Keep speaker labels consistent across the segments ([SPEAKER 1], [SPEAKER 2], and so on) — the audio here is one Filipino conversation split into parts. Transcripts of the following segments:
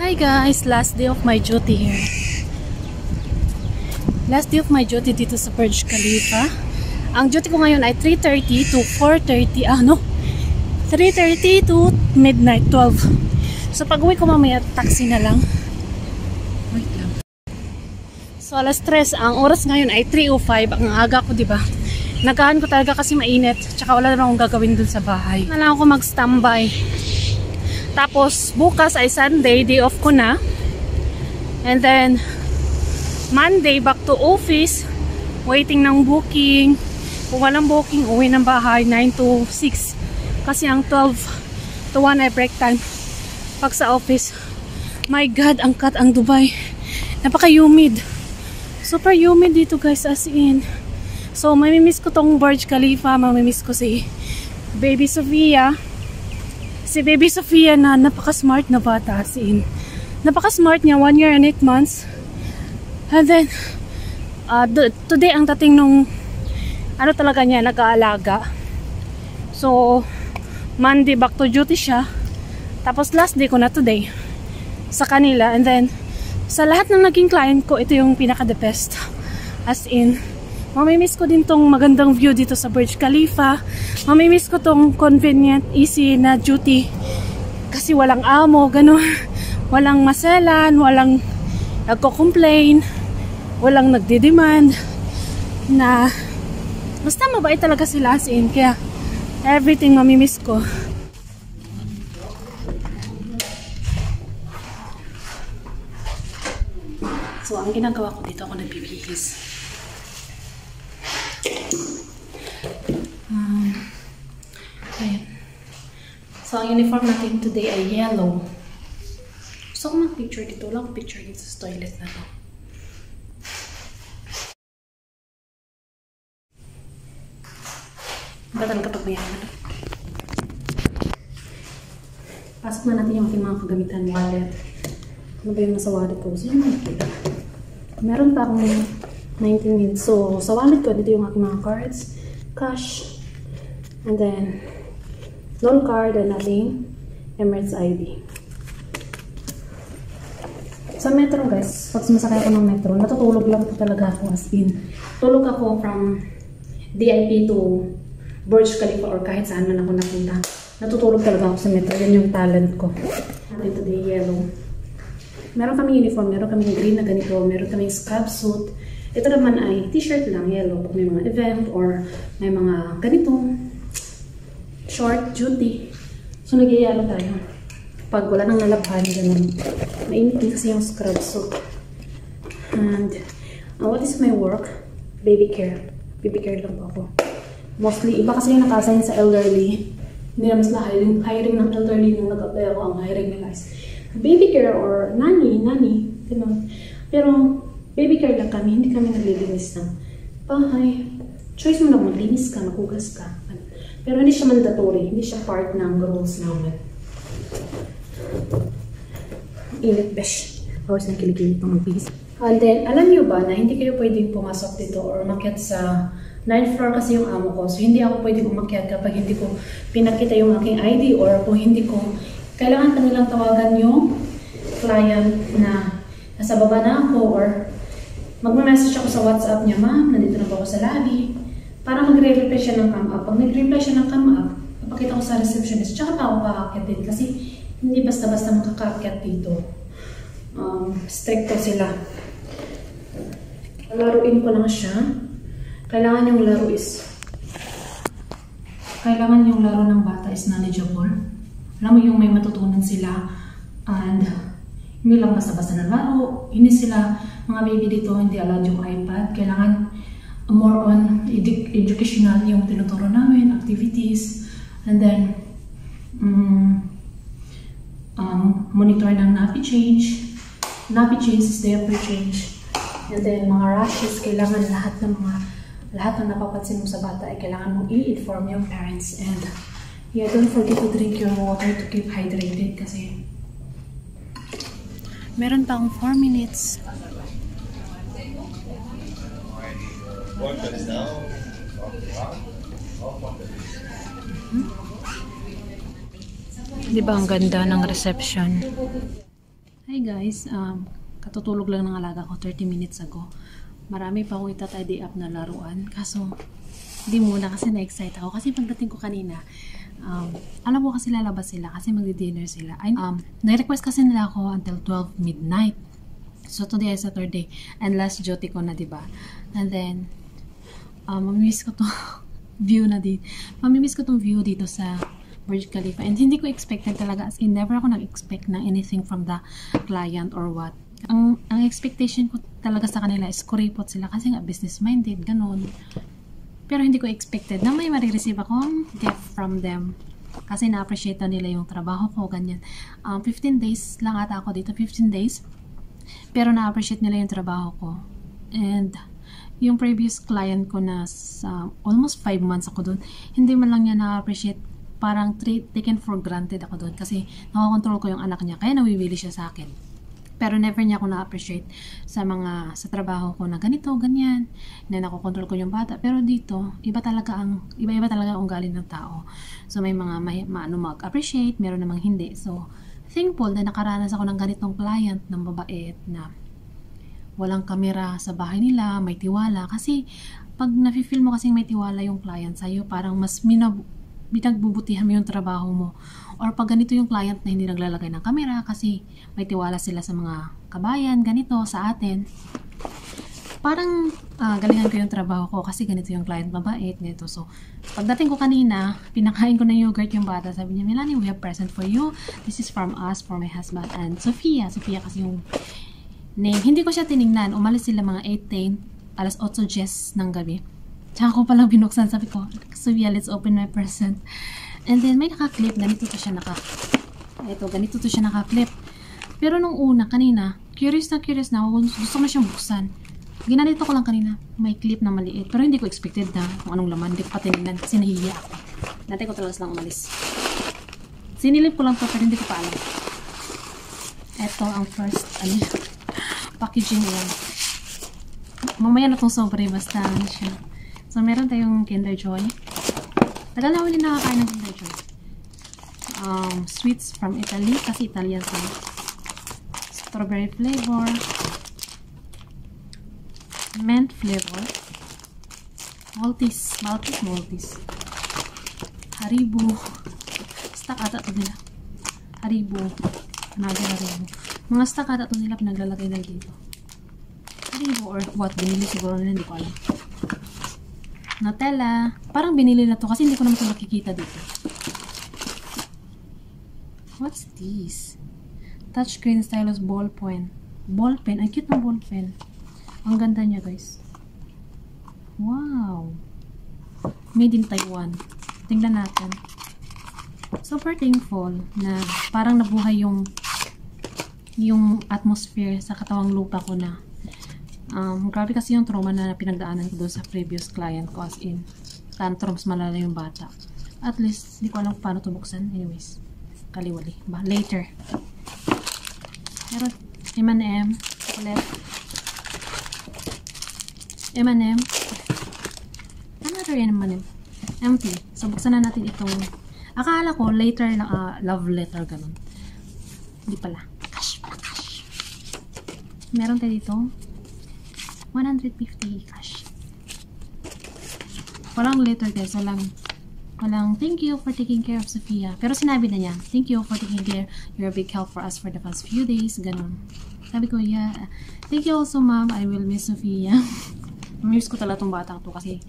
[SPEAKER 1] Hi guys, last day of my duty here. Last day of my duty dito sa Burj Khalifa. Ang duty ko ngayon ay 3:30 to 4:30, 3:30 to midnight, 12. So pag uwi ko mamaya, taxi na lang. Wait lang. So alas 3, ang oras ngayon ay 3:05. Ang aga ko, diba? Nagahan ko talaga kasi mainit. Tsaka wala naman akong gagawin dun sa bahay. Na lang ako mag-standby. Tapos bukas ay Sunday, day off ko na. And then Monday, back to office. Waiting ng booking. Kung walang booking, uwi ng bahay 9 to 6. Kasi ang 12 to 1 ay break time. Pag sa office, my God, ang cut ang Dubai. Napaka-humid. Super humid dito guys, as in. So, mamimiss ko tong Burj Khalifa. Mamimiss ko si Baby Sofia. Si Baby Sofia na napaka-smart na bata, as in. Napaka-smart niya, 1 year and 8 months. And then, today ang dating nung, ano talaga niya, nag-aalaga. So, Monday back to duty siya. Tapos last day ko na today sa kanila. And then, sa lahat ng naging client ko, ito yung pinaka-the best. As in, mamimiss ko din tong magandang view dito sa Burj Khalifa. Mamimiss ko tong convenient, easy na duty. Kasi walang amo, gano'n. Walang maselan, walang nagko-complain, walang nagdi-demand. Na, basta mabait talaga sila, as in. Kaya, everything mamimiss ko. So, ang ginagawa ko dito, ako nagbibihis. Ayan. So, ang uniform natin today ay yellow. Gusto ko mag-picture dito. Wala akong picture dito sa toilet na to. Batal kapag mayaman. Pasok na natin yung ating mga kagamitan. Wallet. Ano ba yung nasa wallet ko? Gusto nyo makikita? Meron pa akong 19 minutes. So, sa wallet ko, dito yung aking mga cards. Cash. And then, loan card and ating Emirates ID. Sa metro guys, pag sumasakay ako ng metro, natutulog lang po talaga ako, as in. Tulog ako from DIP to Burj Khalifa or kahit saan man ako napunta. Natutulog talaga ako sa metro. Yan yung talent ko. Natin today, yellow. Meron kami uniform, meron kami green na ganito, meron kami scrub suit. Ito naman ay t-shirt lang, yellow. Pag may mga event or may mga ganitong short duty. So, nag-yellow tayo. Pag wala nang nalabhan, ganun. Mainit din kasi yung scrub suit. And, what is my work? Baby care. Baby care lang po ako. Mostly, iba kasi yung naka-assign sa elderly. Hindi naman sila hiring ng elderly nung nag-apply ako. Ang hiring nila is baby care or nanny, ganun. Pero, baby care lang kami. Hindi kami naglilinis ng bahay. Choice mo na maglinis ka, maghugas ka. Pero hindi siya mandatory. Hindi siya part ng rules namin. Init, besh. Always nang kilikili pang magbihis. And then, alam niyo ba na hindi kayo pwedeng pumasok dito or umakyat sa 9th floor kasi yung amo ko. So, hindi ako pwedeng umakyat kapag hindi ko pinakita yung aking ID or kung hindi ko kailangan kanilang tawagan yung client na nasa baba na ako or magma-message ako sa WhatsApp niya, ma'am, nandito na po ako sa lobby. Para magre-reply siya ng come up. Pag nag-reply siya ng come up, papakita ko sa receptionist. Tsaka pa ako kakakit din kasi hindi basta-basta makakakit dito. Stricto sila. Laruin ko lang siya. Kailangan yung laro ng bata is knowledgeable. Alam mo yung may matutunan sila and hindi lang basta-basta na laro. Hindi sila, mga baby dito, hindi allowed yung iPad. Kailangan more on educational yung tinuturo namin, activities, and then monitor ng nappy change. Nappy change is diaper change. And then mga rashes, kailangan lahat ng napapansin mo sa bata ay kailangan mong i-inform yung parents. And yeah, don't forget to drink your water to keep hydrated kasi meron pa akong 4 minutes. Di ba ang ganda ng reception? Hi guys, katutulog lang ng alaga ko 30 minutes ago. Marami pa akong itatidy up na laruan. Kaso, di muna kasi na-excite ako. Kasi pagdating ko kanina, alam ko kasi lalabas sila kasi magdi-dinner sila. Nag-request kasi nila ako until 12 midnight. So today is Saturday and last duty ko na, diba? And then, mamimiss ko to view na din. Mamimiss ko tong view dito sa Burj Khalifa. And hindi ko expected talaga. As in, never ako nag-expect ng anything from the client or what. Ang expectation ko talaga sa kanila is kuripot sila kasi nga business-minded, ganun. Pero hindi ko expected na may marireceive akong gift from them. Kasi na-appreciate na nila yung trabaho ko, ganyan. 15 days lang ata ako dito, 15 days. Pero na-appreciate nila yung trabaho ko. And yung previous client ko na almost 5 months ako doon, hindi man lang niya na-appreciate. Parang taken for granted ako doon kasi nakakontrol ko yung anak niya kaya nawiwili siya sa akin. Pero never niya ako na-appreciate sa trabaho ko na ganito, ganyan, na nakokontrol ko yung bata. Pero dito, iba talaga ang ugali ng tao. So may mga mag-appreciate, meron namang hindi. So thankful na nakaranas ako ng ganitong client ng mabait na walang kamera sa bahay nila, may tiwala. Kasi pag nafe-feel mo kasing may tiwala yung client sa'yo, parang mas binagbubutihan mo yung trabaho mo. Or pag ganito yung client na hindi naglalagay ng camera kasi may tiwala sila sa mga kabayan, ganito sa atin. Parang galingan ko yung trabaho ko kasi ganito yung client, mabait, ganito. So, pagdating ko kanina, pinakain ko ng yogurt yung bata. Sabi niya, Melanie, we have present for you. This is from us, for my husband, and Sofia. Sofia kasi yung name. Hindi ko siya tinignan. Umalis sila mga 8:10, alas 8:10 ng gabi. Tsaka ko palang binuksan, sabi ko, Sofia, let's open my present. And then, may naka-clip, ganito to siya naka-clip. Pero nung una, kanina, curious na ako, gusto ko na siyang buksan. Ginanito ko lang kanina, may clip na maliit. Pero hindi ko expected na kung anong laman, hindi ko pa tinignan, kasi nahihiya ako. Dati ko talaga lang umalis. Sinilip ko lang to, pero hindi ko pa alam. Ito ang first, packaging yan. Mamaya na itong sobre, basta siya. So, meron tayong Kinder Joy. Tagal na ulit nakakain ng Kinder Joy. Sweets from Italy, kasi Italian sila. Strawberry flavor. Mint flavor. Maltese. Haribo. Stock ata ito nila. Haribo. Mga stock ata ito nila pinaglalagay na dito. Haribo or what? Binili siguro nila, hindi ko alam. Nutella. Parang binili na to kasi hindi ko naman ito nakikita dito. What's this? Touchscreen stylus ballpen. Ballpen. Ang cute ng ballpen. Ang ganda niya, guys. Wow. Made in Taiwan. Tingnan natin. Super thankful na parang nabuhay yung atmosphere sa katawang lupa ko na grabe kasi yung trauma na pinagdaanan ko doon sa previous client ko, as in tantrums, malala yung bata. At least, hindi ko alam paano ito buksan. Anyways, kaliwali. Later. Pero, M&M, chocolate. M&M. Another M&M. Empty. So, buksan na natin itong, akala ko, later na, love letter, ganun. Hindi pala. Cash. Meron tayo dito. 150 cash. Walang letter guys. Walang thank you for taking care of Sofia. Pero sinabi na niya, thank you for taking care. You're a big help for us for the past few days. Ganun. Sabi ko, yeah. Thank you also, ma'am. I will miss Sofia. Miss ko talaga tong batang to kasi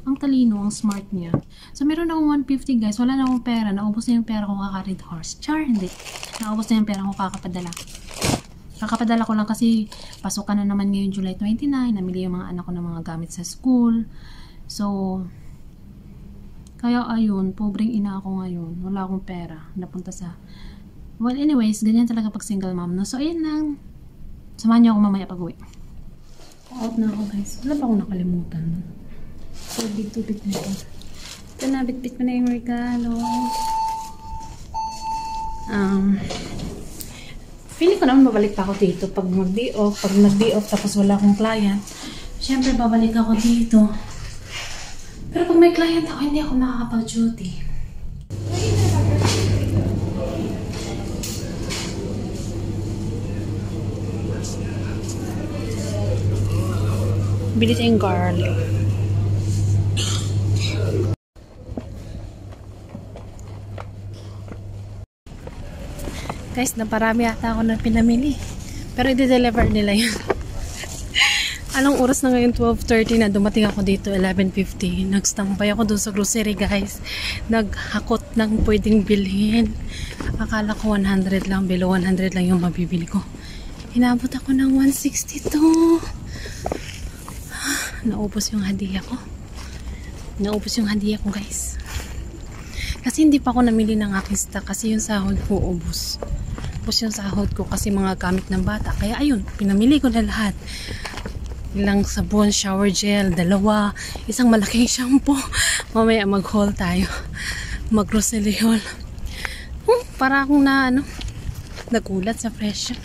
[SPEAKER 1] ang talino, ang smart niya. So, meron akong 150 guys. Wala na akong pera. Naubos na yung pera ko kaka-red horse. Char, hindi. Naubos na yung pera ko kakapadala. Kakapadala ko lang kasi pasukan na naman ngayon July 29. Namili yung mga anak ko ng mga gamit sa school. So, kaya ayun, pobreng ina ako ngayon. Wala akong pera. Napunta sa... Well, anyways, ganyan talaga pag single mom, no? So, ayun lang. Samahan niyo ako mamaya pag-uwi. Out na ako, guys. Wala ba akong nakalimutan? So, tubig na ito. Ito na, bit-bit ko na yung regalo. Feeling ko naman babalik pa ako dito pag mag-day off. Pag nag-day off tapos wala akong client, syempre babalik ako dito. Pero pag may client ako, hindi ako makakapag-duty. Bili tayong garlic. Guys, naparami ata ako na pinamili. Pero i-deliver nila yun. Anong oras na ngayon? 12:30 na. Dumating ako dito, 11:50. Nagstampay ako dun sa grocery, guys. Naghakot ng pwedeng bilhin. Akala ko 100 lang. Below 100 lang yung mabibili ko. Hinabot ako ng 162. Naubos yung hadiah ko. Naubos yung hadiah ko, guys. Kasi hindi pa ako namili ng aking stock. Kasi yung sahod ko ubos. Ubos yung sahod ko kasi mga gamit ng bata. Kaya ayun, pinamili ko na lahat. Ilang sabon, shower gel, 2, isang malaking shampoo. Mamaya mag-haul tayo. Mag-grocery haul. Para akong nagulat sa presyo.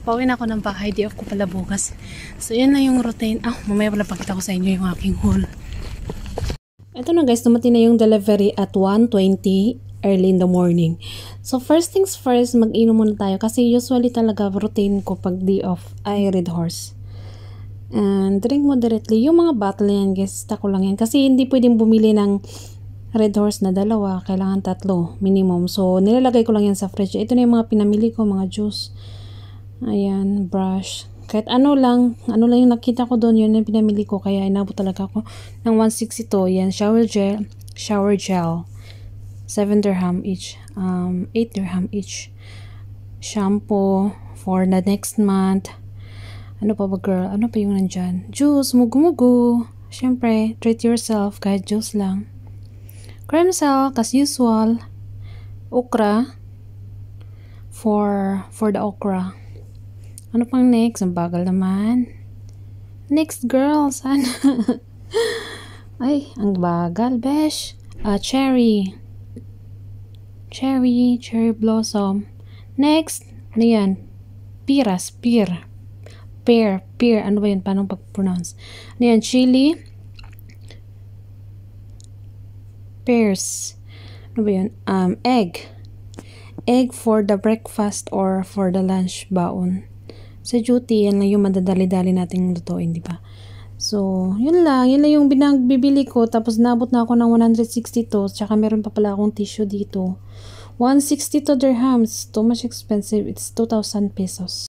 [SPEAKER 1] Pauwi na ako ng bahay. Day off ko pala bukas. So, yun na yung routine. Mamaya pala pakita ko sa inyo yung aking haul. Ito na guys, dumating na yung delivery at 1:20 early in the morning. So, first things first, mag-inom muna tayo. Kasi usually talaga routine ko pag day off ay Red Horse. And drink moderately. Yung mga bottle yan guys, stock ko lang yan. Kasi hindi pwedeng bumili ng Red Horse na 2. Kailangan 3 minimum. So, nilalagay ko lang yan sa fridge. Ito na yung mga pinamili ko, mga juice. Ayan, brush. Kahit ano lang yung nakita ko doon, yun yung pinamili ko. Kaya inabot talaga ako ng 162. Yan, shower gel. 7 dirham each. 8 dirham each. Shampoo for the next month. Ano pa ba girl? Ano pa yung nandyan? Juice, mugu-mugu. Syempre, treat yourself kahit juice lang. Creme cell, as usual. Okra. For the okra. Ano pang next? Ang bagal naman. Next girl, sana. Ay, ang bagal, besh. Cherry blossom. Next, ano yan? Pear. Ano ba yun? Paano pag-pronounce? Ano yan? Chili. Pears. Ano ba yun? Egg for the breakfast or for the lunch baon. Sa duty, yan lang yung madadali-dali nating lutuin, di ba? So, yun lang yung bibili ko. Tapos nabot na ako ng 162. Tsaka meron pa pala akong tissue dito. 162 dirhams. Too much expensive. It's 2,000 pesos.